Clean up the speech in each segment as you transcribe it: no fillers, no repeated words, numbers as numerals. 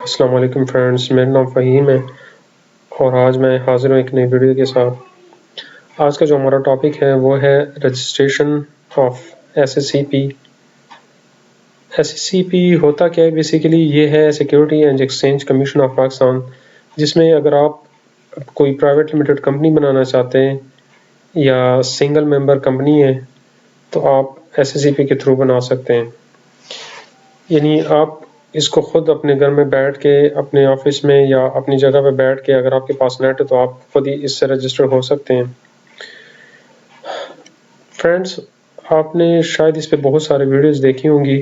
السلام علیکم فرینڈز، میرا نام فہیم ہے اور آج میں حاضر ہوں ایک نئی ویڈیو کے ساتھ۔ آج کا جو ہمارا ٹاپک ہے وہ ہے registration of S S C P. S S C P ہوتا کیا ہے؟ بیسیکلی یہ ہے security and exchange commission of Pakistan, جس میں اگر آپ کوئی پرائیویٹ لمیٹڈ کمپنی بنانا چاہتے ہیں یا سنگل ممبر کمپنی ہے تو آپ ایس ایس سی پی کے تھرو بنا سکتے ہیں۔ یعنی آپ اس کو خود اپنے گھر میں بیٹھ کے، اپنے آفس میں یا اپنی جگہ پہ بیٹھ کے، اگر آپ کے پاس نیٹ ہے تو آپ خود ہی اس سے رجسٹر ہو سکتے ہیں۔ فرینڈز، آپ نے شاید اس پہ بہت سارے ویڈیوز دیکھی ہوں گی،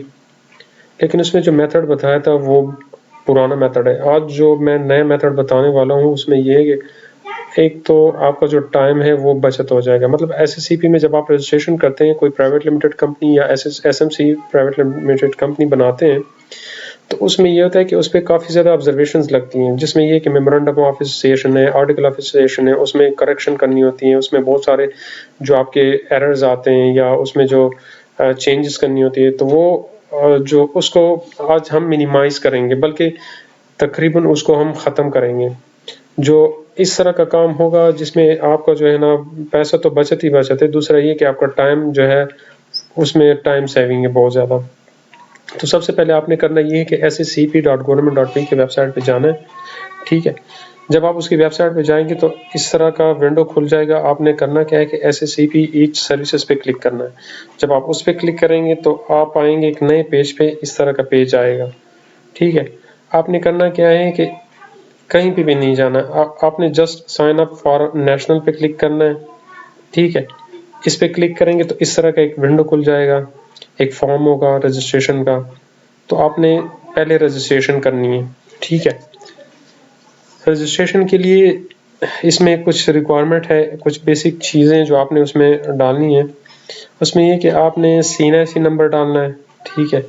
لیکن اس میں جو میتھڈ بتایا تھا وہ پرانا میتھڈ ہے۔ آج جو میں نیا میتھڈ بتانے والا ہوں اس میں یہ ہے کہ ایک تو آپ کا جو ٹائم ہے وہ بچت ہو جائے گا۔ مطلب ایس ایس سی پی میں جب آپ رجسٹریشن کرتے ہیں، کوئی پرائیویٹ لمیٹڈ کمپنی یا S M C private limited company بناتے ہیں، تو اس میں یہ ہوتا ہے کہ اس پہ کافی زیادہ آبزرویشنز لگتی ہیں، جس میں یہ کہ میمورنڈم آف ایسوسیشن ہے، آرٹیکل آف ایسوسیشن ہے، اس میں کریکشن کرنی ہوتی ہیں، اس میں بہت سارے جو آپ کے ایررز آتے ہیں یا اس میں جو چینجز کرنی ہوتی ہے، تو وہ جو اس کو آج ہم منیمائز کریں گے، بلکہ تقریباً اس کو ہم ختم کریں گے۔ جو اس طرح کا کام ہوگا جس میں آپ کا جو ہے نا پیسہ تو بچت ہی بچت ہے، دوسرا یہ کہ آپ کا ٹائم جو ہے اس میں ٹائم سیونگ ہے بہت زیادہ۔ تو سب سے پہلے آپ نے کرنا یہ ہے کہ sscp.government.p کی ویب سائٹ پہ جانا ہے، ٹھیک ہے۔ جب آپ اس کی ویب سائٹ پہ جائیں گے تو اس طرح کا ونڈو کھل جائے گا۔ آپ نے کرنا کیا ہے کہ SSCP ایچ سروسز پہ کلک کرنا ہے۔ جب آپ اس پہ کلک کریں گے تو آپ آئیں گے ایک نئے پیج پہ، اس طرح کا پیج آئے گا، ٹھیک ہے۔ آپ نے کرنا کیا ہے کہ کہیں پہ بھی نہیں جانا، آپ نے just sign up for national پہ کلک کرنا ہے، ٹھیک ہے۔ اس پہ کلک کریں گے تو اس طرح کا ایک ونڈو کھل جائے گا، ایک فارم ہوگا رجسٹریشن کا، تو آپ نے پہلے رجسٹریشن کرنی ہے، ٹھیک ہے۔ رجسٹریشن کے لیے اس میں کچھ ریکوائرمنٹ ہے، کچھ بیسک چیزیں جو آپ نے اس میں ڈالنی ہے۔ اس میں یہ کہ آپ نے CNIC نمبر ڈالنا ہے، ٹھیک ہے۔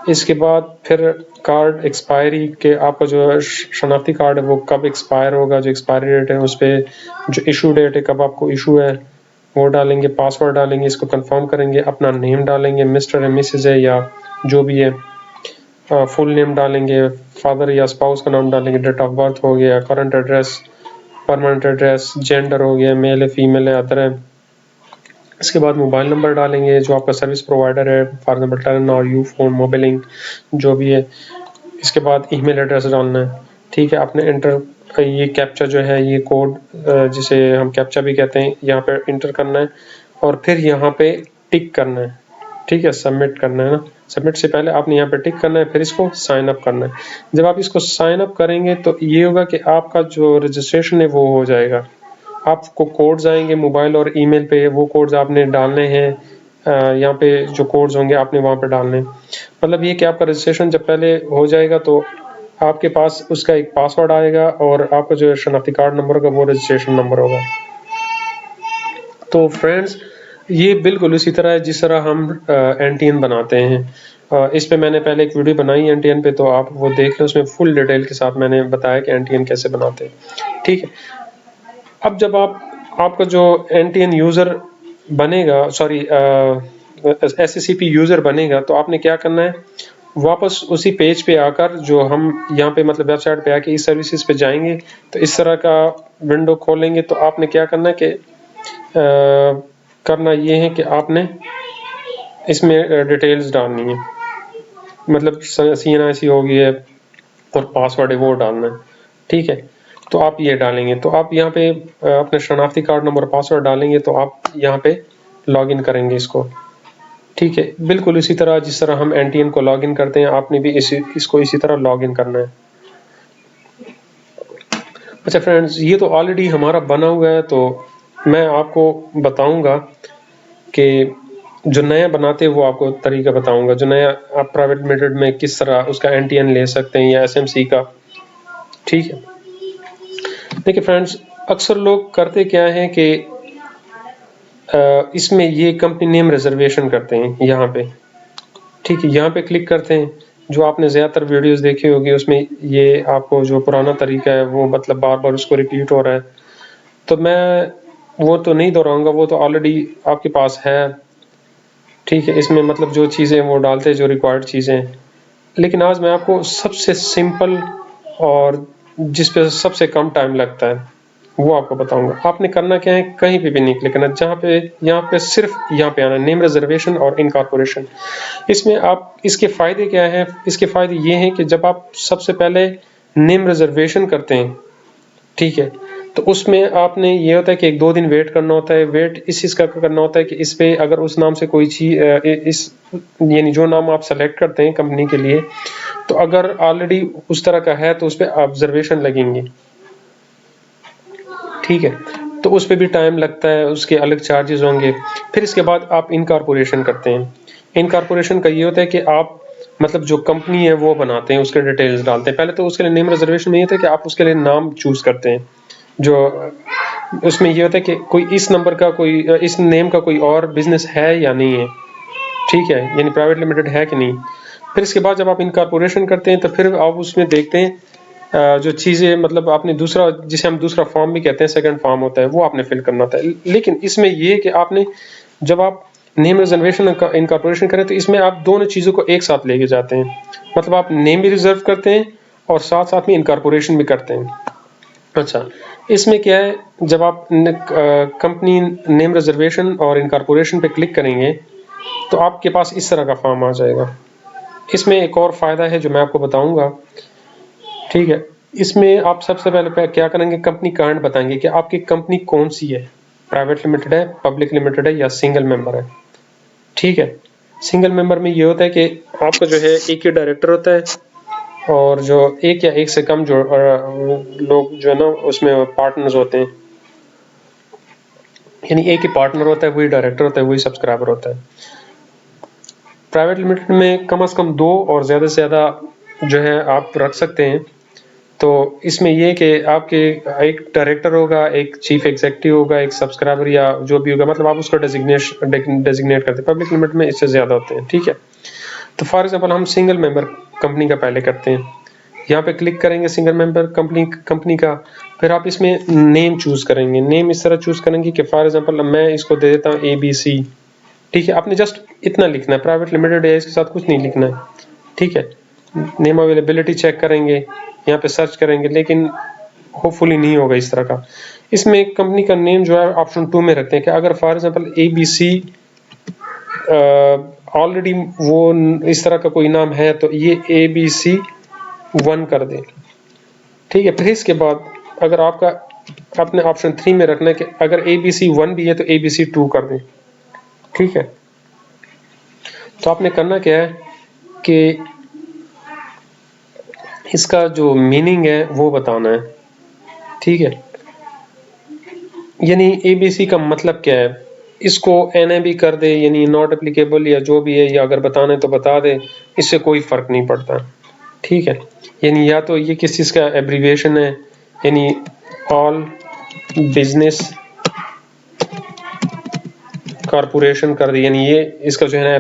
اس کے بعد پھر کارڈ ایکسپائری کے، آپ کا جو شناختی کارڈ ہے وہ کب ایکسپائر ہوگا، جو ایکسپائری ڈیٹ ہے اس پہ، جو ایشو ڈیٹ ہے کب آپ کو ایشو ہے وہ ڈالیں گے، پاسورڈ ڈالیں گے، اس کو کنفرم کریں گے، اپنا نیم ڈالیں گے، مسٹر ہے مسز ہے یا جو بھی ہے، فل نیم ڈالیں گے، فادر یا اسپاؤس کا نام ڈالیں گے، ڈیٹ آف برتھ ہو گیا، current address, permanent address, gender ہو گیا، میل ہے فیمیل ہے، ادر ہے۔ اس کے بعد موبائل نمبر ڈالیں گے جو آپ کا سروس پرووائڈر ہے، فار ایگزامپل ٹرن اور یو فون، موبائلنگ جو بھی ہے۔ اس کے بعد ای میل ایڈریس ڈالنا ہے، ٹھیک ہے۔ آپ نے انٹر، یہ کیپچا جو ہے، یہ کوڈ جسے ہم کیپچا بھی کہتے ہیں، یہاں پہ انٹر کرنا ہے اور پھر یہاں پہ ٹک کرنا ہے، ٹھیک ہے، سبمٹ کرنا ہے نا۔ سبمٹ سے پہلے آپ نے یہاں پہ ٹک کرنا ہے، پھر اس کو سائن اپ کرنا ہے۔ جب آپ اس کو سائن اپ کریں گے تو یہ ہوگا کہ آپ کا جو رجسٹریشن ہے وہ ہو جائے گا۔ آپ کو کوڈز آئیں گے موبائل اور ای میل پہ، وہ کوڈز آپ نے ڈالنے ہیں، یہاں پہ جو کوڈز ہوں گے آپ نے وہاں پہ ڈالنے ہیں۔ مطلب یہ کہ آپ کا رجسٹریشن جب پہلے ہو جائے گا تو آپ کے پاس اس کا ایک پاسورڈ آئے گا اور آپ کا جو شناختی کارڈ نمبر ہوگا وہ رجسٹریشن نمبر ہوگا۔ تو فرینڈز، یہ بالکل اسی طرح ہے جس طرح ہم NTN بناتے ہیں۔ اس پہ میں نے پہلے ایک ویڈیو بنائی NTN پہ، تو آپ وہ دیکھ لیں، اس میں فل ڈیٹیل کے ساتھ میں نے بتایا کہ NTN کیسے بناتے ہیں، ٹھیک ہے۔ اب جب آپ کا جو NTN یوزر بنے گا، سوری SSCP یوزر بنے گا، تو آپ نے کیا کرنا ہے، واپس اسی پیج پہ آ کر، جو ہم یہاں پہ مطلب ویب سائٹ پہ آ کے اس سروسز پہ جائیں گے تو اس طرح کا ونڈو کھولیں گے، تو آپ نے کیا کرنا ہے کہ کرنا یہ ہے کہ آپ نے اس میں ڈیٹیلز ڈالنی ہے، مطلب CNIC ہوگی ہے اور پاسورڈ ہے وہ ڈالنا ہے، ٹھیک ہے۔ تو آپ یہ ڈالیں گے، تو آپ یہاں پہ اپنے شناختی کارڈ نمبر پاسورڈ ڈالیں گے، تو آپ یہاں پہ لاگ ان کریں گے اس کو، ٹھیک ہے۔ بالکل اسی طرح جس طرح ہم NTN کو لاگ ان کرتے ہیں، آپ نے بھی اس کو اسی طرح لاگ ان کرنا ہے۔ اچھا فرینڈز، یہ تو آلریڈی ہمارا بنا ہوا ہے، تو میں آپ کو بتاؤں گا کہ جو نیا بناتے ہیں وہ آپ کو طریقہ بتاؤں گا، جو نیا آپ پرائیویٹ لمیٹڈ میں کس طرح اس کا NTN لے سکتے ہیں یا SMC کا، ٹھیک ہے۔ دیکھیں فرینڈز، اکثر لوگ کرتے کیا ہیں کہ اس میں یہ کمپنی نیم ریزرویشن کرتے ہیں، یہاں پہ، ٹھیک ہے، یہاں پہ کلک کرتے ہیں۔ جو آپ نے زیادہ تر ویڈیوز دیکھی ہوگی اس میں یہ آپ کو جو پرانا طریقہ ہے وہ مطلب بار بار اس کو ریپیٹ ہو رہا ہے، تو میں وہ تو نہیں دہراؤں گا، وہ تو آلریڈی آپ کے پاس ہے، ٹھیک ہے۔ اس میں مطلب جو چیزیں وہ ڈالتے ہیں، جو ریکوائرڈ چیزیں، لیکن آج میں آپ کو سب سے سمپل اور جس پہ سب سے کم ٹائم لگتا ہے وہ آپ کو بتاؤں گا. آپ نے کرنا کیا ہے, کہیں پہ بھی نہیں کلک کرنا, یہاں پہ صرف یہاں پہ آنا, نیم ریزرویشن اور انکارپوریشن. اس میں آپ, اس کے فائدے کیا ہیں؟ اس کے فائدے یہ ہیں کہ جب آپ سب سے پہلے نیم ریزرویشن کرتے ہیں, ٹھیک ہے, تو اس میں آپ نے یہ ہوتا ہے کہ 1-2 دن ویٹ کرنا ہوتا ہے. ویٹ اس چیز کا کرنا ہوتا ہے کہ اس پہ اگر اس نام سے کوئی چیز یعنی جو نام آپ سلیکٹ کرتے ہیں کمپنی کے لیے, تو اگر آلریڈی اس طرح کا ہے تو اس پہ آبزرویشن لگیں گے, ٹھیک ہے, تو اس پہ بھی ٹائم لگتا ہے, اس کے الگ چارجز ہوں گے. پھر اس کے بعد آپ انکارپوریشن کرتے ہیں. انکارپوریشن کا یہ ہوتا ہے کہ آپ مطلب جو کمپنی ہے وہ بناتے ہیں, اس کے ڈیٹیلز ڈالتے ہیں. پہلے تو اس کے لیے نیم ریزرویشن میں یہ تھا کہ آپ اس کے لیے نام چوز کرتے ہیں, جو اس میں یہ ہوتا ہے کہ کوئی اس نمبر کا کوئی اس نیم کا کوئی اور بزنس ہے یا نہیں ہے, ٹھیک ہے, یعنی پرائیویٹ لمیٹڈ ہے کہ نہیں. پھر اس کے بعد جب آپ انکارپوریشن کرتے ہیں تو پھر آپ اس میں دیکھتے ہیں جو چیزیں مطلب آپ نے دوسرا, جسے ہم دوسرا فارم بھی کہتے ہیں, سیکنڈ فارم ہوتا ہے, وہ آپ نے فل کرنا ہوتا ہے. لیکن اس میں یہ کہ آپ نے جب آپ نیم ریزرویشن انکارپوریشن کریں تو اس میں آپ دونوں چیزوں کو ایک ساتھ لے کے جاتے ہیں. مطلب آپ نیم بھی ریزرو کرتے ہیں اور ساتھ ساتھ میں انکارپوریشن بھی کرتے ہیں. اچھا, اس میں کیا ہے, جب آپ کمپنی نیم ریزرویشن اور انکارپوریشن پہ کلک کریں گے تو آپ کے پاس اس طرح کا فارم آ جائے گا. اس میں ایک اور فائدہ ہے جو میں آپ کو بتاؤں گا, ٹھیک ہے. اس میں آپ سب سے پہلے کیا کریں گے, کمپنی کارڈ بتائیں گے کہ آپ کی کمپنی کون سی ہے, پرائیویٹ لمیٹڈ ہے, پبلک لمیٹڈ ہے یا سنگل ممبر ہے, ٹھیک ہے. سنگل ممبر میں یہ ہوتا ہے کہ آپ کا جو ہے ایک ہی ڈائریکٹر ہوتا ہے, اور جو ایک یا ایک سے کم جو لوگ جو ہے نا اس میں پارٹنرز ہوتے ہیں, یعنی ایک ہی پارٹنر ہوتا ہے, وہی ڈائریکٹر ہوتا ہے, وہی سبسکرائبر ہوتا ہے. پرائیویٹ لمیٹڈ میں کم از کم 2 اور زیادہ سے زیادہ جو ہے آپ رکھ سکتے ہیں. تو اس میں یہ کہ آپ کے ایک ڈائریکٹر ہوگا, ایک چیف ایگزیکٹو ہوگا, ایک سبسکرائبر یا جو بھی ہوگا, مطلب آپ اس کو ڈیزگنیٹ کرتے ہیں. پبلک لمٹ میں اس سے زیادہ ہوتے ہیں, ٹھیک ہے. تو فار ایگزامپل ہم سنگل ممبر کمپنی کا پہلے کرتے ہیں. یہاں پہ کلک کریں گے سنگل ممبر کمپنی کا, پھر آپ اس میں نیم چوز کریں گے. نیم اس طرح چوز کریں گے کہ فار ایگزامپل میں اس کو دے دیتا ہوں ABC, ٹھیک ہے. آپ نے جسٹ اتنا لکھنا ہے, پرائیویٹ لمیٹڈ ہے اس کے ساتھ کچھ نہیں لکھنا ہے, ٹھیک ہے. نیم اویلیبلٹی چیک کریں گے, یہاں پہ سرچ کریں گے, لیکن ہوپ فلی نہیں ہوگا اس طرح کا. اس میں کمپنی کا نیم جو ہے آپشن 2 میں رکھتے ہیں کہ اگر فار ایگزامپل ABC آلریڈی وہ اس طرح کا کوئی نام ہے تو یہ ABC1 کر دیں, ٹھیک ہے. پھر اس کے بعد اگر آپ کا اپنے آپشن 3 میں رکھنا ہے کہ اگر ABC1 بھی ہے تو ABC2 کر دیں, ٹھیک ہے. تو آپ نے کرنا کیا ہے کہ اس کا جو میننگ ہے وہ بتانا ہے, ٹھیک ہے. یعنی ABC کا مطلب کیا ہے, اس کو NA بھی کر دے, یعنی ناٹ اپلیکیبل یا جو بھی ہے, یا اگر بتانا ہے تو بتا دے, اس سے کوئی فرق نہیں پڑتا, ٹھیک ہے. یعنی یا تو یہ کس چیز کا ایبریویشن ہے, یعنی آل بزنس کارپوریشن کر دے, یعنی یہ اس کا جو ہے نا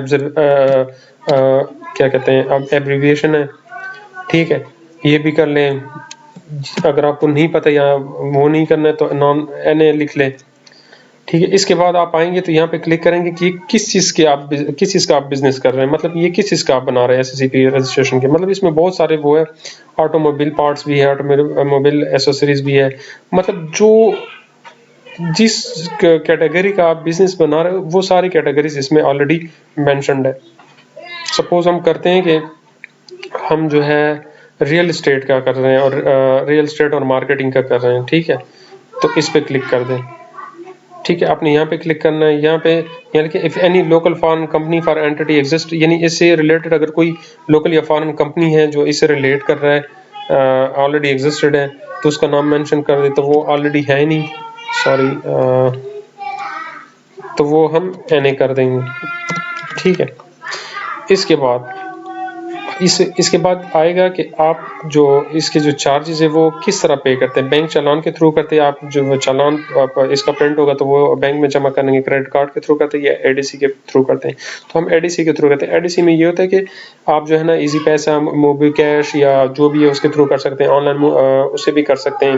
کیا کہتے ہیں اب ایبریویشن ہے, ٹھیک ہے. یہ بھی کر لیں. اگر آپ کو نہیں پتہ یا وہ نہیں کرنا ہے تو NA لکھ لیں, ٹھیک ہے. اس کے بعد آپ آئیں گے تو یہاں پہ کلک کریں گے کہ کس چیز کا آپ بزنس کر رہے ہیں, مطلب یہ کس چیز کا آپ بنا رہے ہیں SCCP رجسٹریشن کے. مطلب اس میں بہت سارے وہ ہے, آٹو موبائل پارٹس بھی ہے, آٹو موبائل ایسوسریز بھی ہے, مطلب جو جس کیٹیگری کا آپ بزنس بنا رہے ہو وہ ساری کیٹیگریز اس میں آلریڈی مینشنڈ ہے. سپوز ہم کرتے ہیں کہ ہم جو ہے ریئل اسٹیٹ کا کر رہے ہیں, اور ریئل اسٹیٹ اور مارکیٹنگ کا کر رہے ہیں, ٹھیک ہے. تو اس پہ کلک کر دیں, ٹھیک ہے. آپ نے یہاں پہ کلک کرنا ہے. یہاں پہ یعنی کہ if any local foreign company for entity exist, یعنی اس سے ریلیٹڈ اگر کوئی لوکل یا فارن کمپنی ہے جو اس سے ریلیٹ کر رہا ہے, آلریڈی ایگزسٹڈ ہے, تو اس کا نام مینشن کر دیں. تو وہ آلریڈی ہے نہیں, سوری, تو وہ ہم NA کر دیں گے, ٹھیک ہے. اس کے بعد آئے گا کہ آپ جو اس کے جو چارجز ہے وہ کس طرح پے کرتے ہیں. بینک چالان کے تھرو کرتے ہیں, آپ جو چالان اس کا پرنٹ ہوگا تو وہ بینک میں جمع کرنے کے, کریڈٹ کارڈ کے تھرو کرتے ہیں یا ADC کے تھرو کرتے ہیں. تو ہم ADC کے تھرو کرتے ہیں. ADC میں یہ ہوتا ہے کہ آپ جو ہے نا ایزی پیسہ, موبی کیش یا جو بھی ہے اس کے تھرو کر سکتے ہیں, آن لائن اسے بھی کر سکتے ہیں,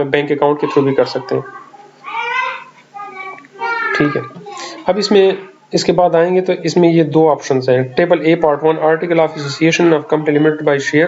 بینک اکاؤنٹ کے تھرو بھی کر سکتے ہیں, ٹھیک ہے. اب اس کے بعد آئیں گے تو اس میں یہ 2 آپشنز ہیں. Table A part 1 article of association of company limited by share,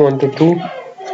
1 to 2।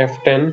F10।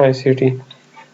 ICT।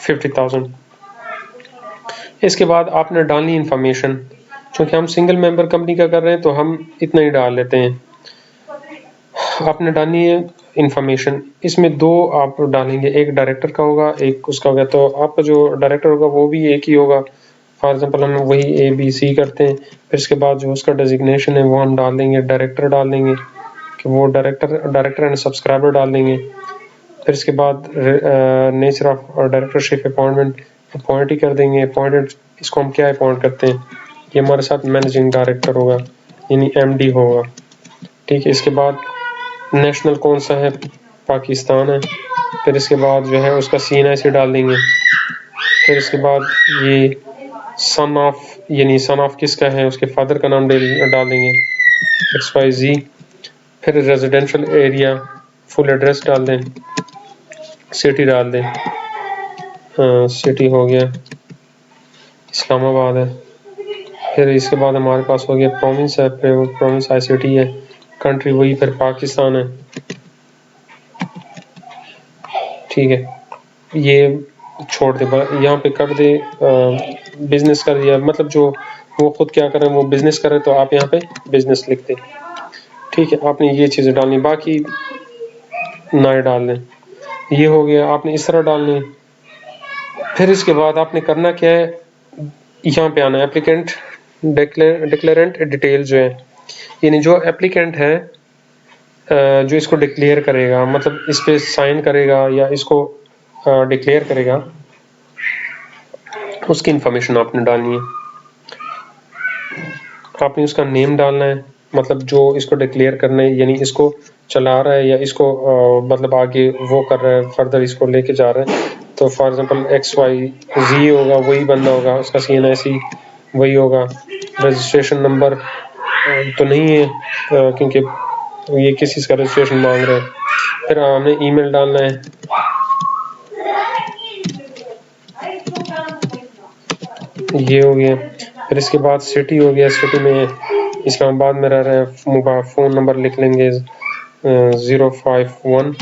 50,000। اس کے بعد آپ نے ڈالنی انفارمیشن، چونکہ ہم سنگل ممبر کمپنی کا کر رہے ہیں تو ہم اتنا ہی ڈال لیتے ہیں. آپ نے ڈالنی ہے انفارمیشن. اس میں دو آپ ڈالیں گے، ایک ڈائریکٹر کا ہوگا، ایک اس کا ہوگا. تو آپ کا جو ڈائریکٹر ہوگا وہ بھی ایک ہی ہوگا. فار ایگزامپل ہم وہی ABC کرتے ہیں. پھر اس کے بعد جو اس کا ڈیزگنیشن ہے وہ ہم ڈال دیں گے، ڈائریکٹر ڈال دیں گے کہ وہ ڈائریکٹر اینڈ سبسکرائبر ڈال دیں گے. پھر اس کے بعد نیچر آف ڈائریکٹرشپ اپوائنٹ ہی کر دیں گے. اپوائنٹڈ اس کو ہم کیا اپوائنٹ کرتے ہیں، یہ ہمارے ساتھ مینیجنگ ڈائریکٹر ہوگا یعنی MD ہوگا. ٹھیک ہے. اس کے بعد نیشنل کون سا ہے، پاکستان ہے. پھر اس کے بعد جو ہے اس کا CNIC ڈال دیں گے. پھر اس کے بعد یہ سن آف کس کا ہے، اس کے فادر کا نام ڈال دیں گے XYZ. پھر ریزیڈینشل ایریا فل ایڈریس ڈال دیں، سٹی ڈال دیں. سٹی ہو گیا اسلام آباد ہے. پھر اس کے بعد ہمارے پاس ہو گیا پروونس ہے، پھر پروونس ICT ہے. کنٹری وہی پھر پاکستان ہے. ٹھیک ہے. یہ چھوڑ دے، یہاں پہ کر دے بزنس کر دیا، مطلب جو وہ خود کیا کریں وہ بزنس کرے تو آپ یہاں پہ بزنس لکھ دیں. ٹھیک ہے. آپ نے یہ چیزیں ڈالنی، باقی نہ ڈال دیں. یہ ہو گیا، آپ نے اس طرح ڈالنی. پھر اس کے بعد آپ نے کرنا کیا ہے، یہاں پہ آنا ہے اپلیکینٹ ڈکلیرنٹ ڈیٹیل جو ہے، یعنی جو اپلیکینٹ ہے جو اس کو ڈکلیئر کرے گا، مطلب اس پہ سائن کرے گا یا اس کو ڈکلیئر کرے گا، اس کی انفارمیشن آپ نے ڈالنی ہے. آپ نے اس کا نیم ڈالنا ہے، مطلب جو اس کو ڈکلیئر کرنا ہے، یعنی اس کو چلا رہا ہے یا اس کو مطلب آگے وہ کر رہا ہے، فردر اس کو لے کے جا رہا ہے. تو فار ایگزامپل XYZ ہوگا، وہی بندہ ہوگا، اس کا CNIC وہی ہوگا. رجسٹریشن نمبر تو نہیں ہے کیونکہ یہ کس چیز کا رجسٹریشن مانگ رہے ہیں. پھر ہمیں ای میل ڈالنا ہے. یہ ہو گیا. پھر اس کے بعد سٹی ہو گیا، سٹی میں اسلام آباد میں رہ رہے ہیں. فون نمبر لکھ لیں گے 051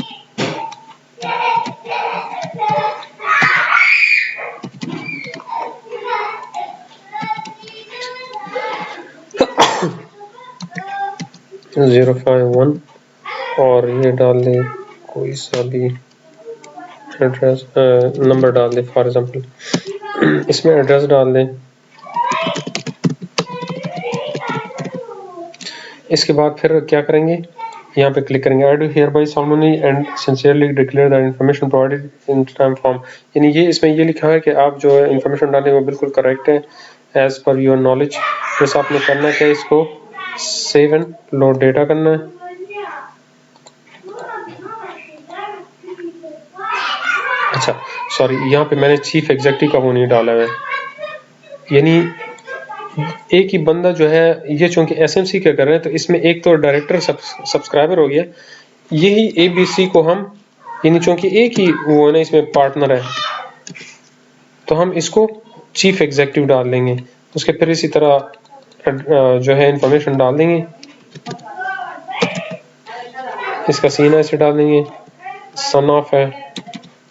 051 اور یہ ڈال دیں کوئی سا بھی ایڈریس، نمبر ڈال دیں. فار ایگزامپل اس میں ایڈریس ڈال دیں. اس کے بعد پھر کیا کریں گے، یہاں پہ کلک کریں گے I do hereby solemnly and sincerely declare that information provided in time form. یعنی یہ اس میں یہ لکھا ہے کہ آپ جو انفارمیشن ڈالیں وہ بالکل کریکٹ ہے ایز پر یور نالج. جیسے آپ نے کرنا کیا، اس کو سیو اینڈ لوڈ ڈیٹا کرنا ہے. اچھا سوری، یہاں پہ میں نے چیف ایگزیکٹو کا وہ نہیں ڈالا ہے، یعنی ایک ہی بندہ جو ہے یہ چونکہ SMC کا کر رہے ہیں تو اس میں ایک تو ڈائریکٹر سبسکرائبر ہو گیا، یہی ABC کو ہم یعنی چونکہ ایک ہی وہ ہے نا اس میں پارٹنر ہے تو ہم اس کو چیف ایگزیکٹو ڈال دیں گے. اس کے پھر اسی طرح جو ہے انفارمیشن ڈال دیں گے، اس کا CNIC ڈال دیں گے، سن آف ہے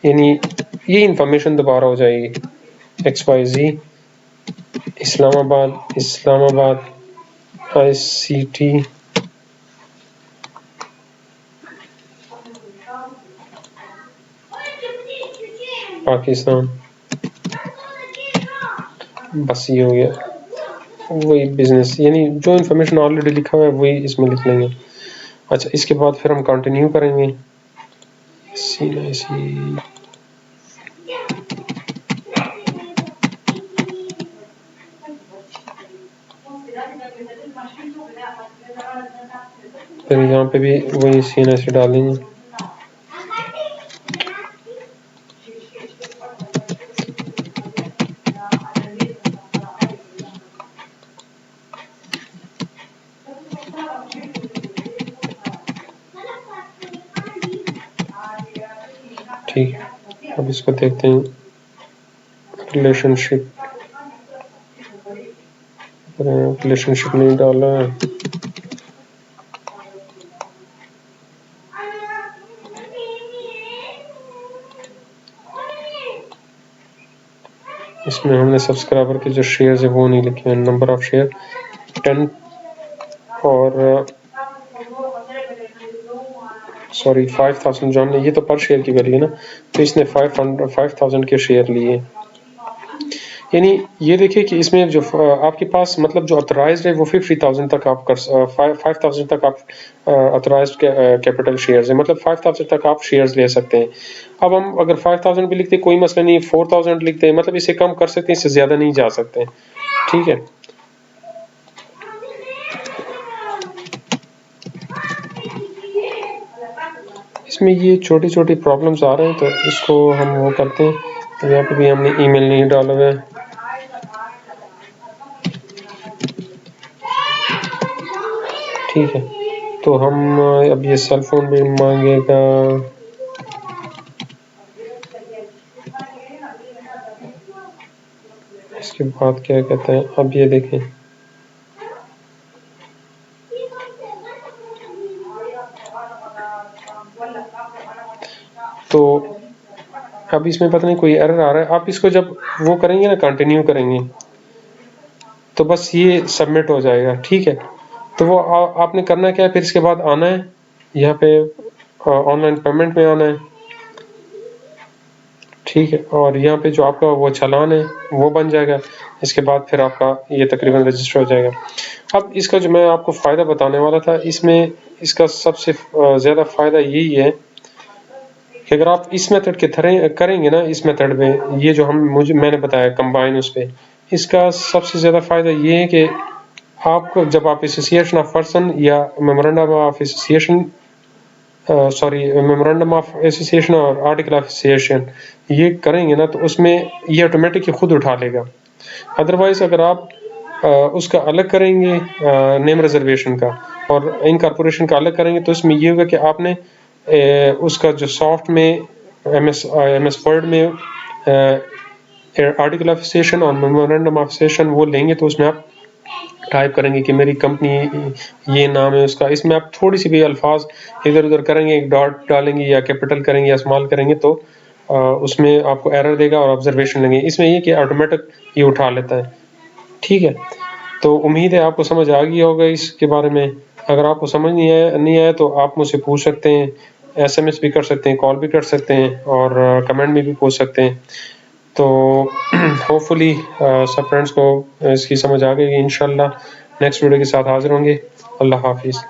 یعنی یہ انفارمیشن دوبارہ ہو جائے گی XYZ اسلام آباد ICT پاکستان. بس یہ ہو گیا وہی بزنس، یعنی جو انفارمیشن آلریڈی لکھا ہوا ہے وہی اس میں لکھ لیں گے. اچھا اس کے بعد پھر ہم کنٹینیو کریں گے. CNIC پھر یہاں پہ بھی وہی CNIC ڈالیں گے. ٹھیک ہے. اب اس کو دیکھتے ہیں ریلیشن شپ نہیں ڈالا ہے. اس میں ہم نے سبسکرائبر کے جو شیئرز ہیں وہ نہیں لکھے ہیں. نمبر آف شیئر 10 اور سوری 5000 جو ہم نے، یہ تو پر شیئر کی ویلیو ہے نا، تو اس نے 5000 کے شیئر لیے. یعنی یہ دیکھیں کہ اس میں جو آپ کے پاس مطلب جو اتھرائزڈ ہے وہ 50,000 تک آپ 5,000 تک آپ اتھرائزڈ کیپٹل شیئرز ہیں، مطلب 5,000 تک آپ شیئرز لے سکتے ہیں. اب ہم اگر 5,000 بھی لکھتے کوئی مسئلہ نہیں، 4,000 لکھتے ہیں، مطلب اسے کم کر سکتے ہیں، اس سے زیادہ نہیں جا سکتے. ٹھیک ہے. اس میں یہ چھوٹی چھوٹی پرابلمز آ رہے ہیں تو اس کو ہم وہ کرتے ہیں. یہاں پہ بھی ہم نے ای میل نہیں ڈالا ہوا ہے. ٹھیک ہے، تو ہم اب یہ سیل فون بھی مانگے گا. اس کے بعد کیا کہتے ہیں، اب یہ دیکھیں تو اب اس میں پتہ نہیں کوئی ایرر آ رہا ہے. آپ اس کو جب وہ کریں گے نا، کنٹینیو کریں گے تو بس یہ سبمٹ ہو جائے گا. ٹھیک ہے، تو وہ آپ نے کرنا کیا ہے، پھر اس کے بعد آنا ہے یہاں پہ آن لائن پیمنٹ میں آنا ہے. ٹھیک ہے، اور یہاں پہ جو آپ کا وہ چالان ہے وہ بن جائے گا. اس کے بعد پھر آپ کا یہ تقریباً رجسٹر ہو جائے گا. اب اس کا جو میں آپ کو فائدہ بتانے والا تھا، اس میں اس کا سب سے زیادہ فائدہ یہی ہے کہ اگر آپ اس میتھڈ کے کریں گے نا، اس میتھڈ میں یہ جو میں نے بتایا کمبائن، اس پہ اس کا سب سے زیادہ فائدہ یہ ہے کہ آپ کو جب آپ ایسوسیشن آف پرسن یا memorandum of association memorandum of association اور آرٹیکل آف ایسوسیشن یہ کریں گے نا، تو اس میں یہ آٹومیٹک خود اٹھا لے گا. ادروائز اگر آپ اس کا الگ کریں گے نیم ریزرویشن کا اور انکارپوریشن کا الگ کریں گے، تو اس میں یہ ہوگا کہ آپ نے اس کا جو سافٹ میں ایم ایس ورڈ میں آرٹیکل آف ایسوسیشن اور میمورنڈم آف ایسوسیشن وہ لیں گے، تو اس میں آپ ٹائپ کریں گے کہ میری کمپنی یہ نام ہے اس کا. اس میں آپ تھوڑی سی بھی الفاظ ادھر ادھر کریں گے، ایک ڈاٹ ڈالیں گے یا کیپٹل کریں گے یا اسمال کریں گے، تو اس میں آپ کو ایرر دے گا اور آبزرویشن لیں گے. اس میں یہ کہ آٹومیٹک یہ اٹھا لیتا ہے. ٹھیک ہے، تو امید ہے آپ کو سمجھ آ گیا ہوگا اس کے بارے میں. اگر آپ کو سمجھ نہیں آیا تو آپ مجھ سے پوچھ سکتے ہیں، ایس ایم ایس بھی کر سکتے ہیں، کال بھی کر سکتے ہیں اور کمنٹ میں بھی پوچھ سکتے ہیں. تو ہوپ فلی سب فرینڈس کو اس کی سمجھ آ گئی. انشاءاللہ نیکسٹ ویڈیو کے ساتھ حاضر ہوں گے. اللہ حافظ.